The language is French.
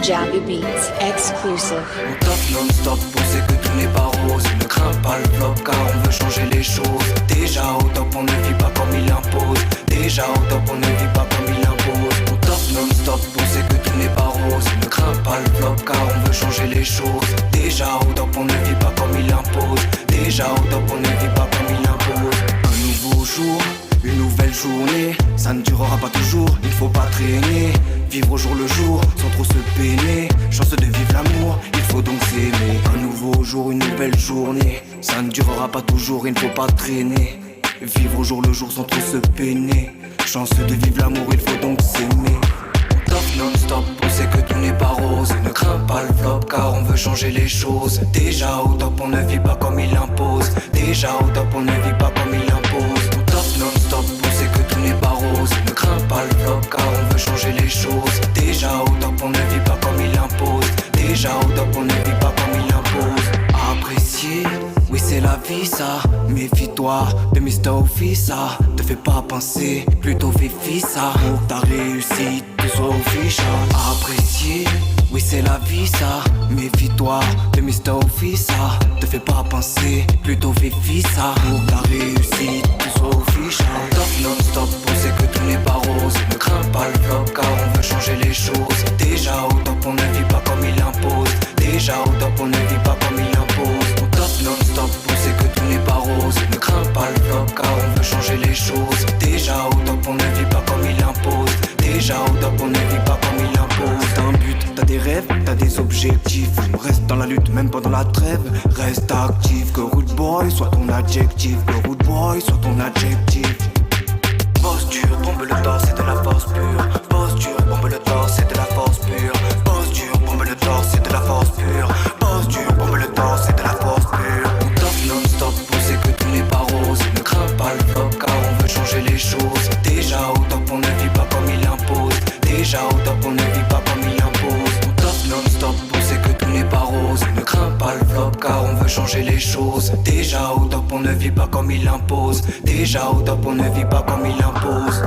Jabby Beats exclusive. On toffe non-stop, on sait que tout n'est pas rose. Ne crains pas le flop car on veut changer les choses. Déjà au top on ne vit pas comme il impose. Déjà au top on ne vit pas comme il impose. On toffe non-stop, on sait que tout n'est pas rose. Ne crains pas le flop car on veut changer les choses. Déjà au top on ne vit pas comme il impose. Déjà au top on ne vit pas comme il impose. Un nouveau jour, une nouvelle journée, ça ne durera pas toujours, il faut pas traîner. Vivre au jour le jour, sans trop se peiner. Chance de vivre l'amour, il faut donc s'aimer. Un nouveau jour, une nouvelle journée, ça ne durera pas toujours, il ne faut pas traîner. Vivre au jour le jour sans trop se peiner. Chance de vivre l'amour, il faut donc s'aimer. On toffe non-stop, on sait que tout n'est pas rose. Ne crains pas le flop car on veut changer les choses. Déjà au top on ne vit pas comme il impose. Déjà au top on ne vit pas comme il impose. On toffe non-stop, on sait que tout n'est pas rose. Ne crains pas le flop car on veut changer les choses. Déjà au top on ne vit pas comme il impose. Déjà au top on ne vit pas comme il impose. Apprécier, oui c'est la vie ça. Méfie-toi de Mr. Officer. Te fais pas penser, plutôt fais fi ça. Pour ta réussite, que sois official. Apprécier, oui c'est la vie ça. Méfie-toi de Mr. Officer. Te fais pas penser, plutôt fais fi ça. Pour ta réussite, que sois official. Top non-stop, on sait que tout n'est pas rose. Ne crains pas le flop car on veut changer les choses. Déjà au top on ne vit pas comme il impose. Déjà au top on ne vit pas comme il impose. On top non-stop, on sait que tout n'est pas rose. Ne crains pas le flop car on veut changer les choses. Déjà au top on ne vit pas comme il impose. Déjà au top on ne vit pas comme il impose. T'as un but, t'as des rêves, t'as des objectifs. Reste dans la lutte même pendant la trêve. Reste actif, que rude boy soit ton adjectif. Que rude boy soit ton adjectif. Posture, bombe le torse, c'est de la force pure. Posture, bombe le torse, c'est de la force pure. Posture, bombe le torse, c'est de la force pure. Posture, bombe le torse, c'est de la force pure. On toffe non-stop, on sait que tout n'est pas rose. Ne crains pas le flop car on veut changer les choses. Déjà au top on ne vit pas comme il impose. Déjà au top on ne vit pas comme il impose. On toffe non-stop, on sait que tout n'est pas rose. Ne crains pas le flop car on veut changer les choses. Déjà au top on ne vit pas comme il impose. Déjà au top on ne vit pas comme il impose.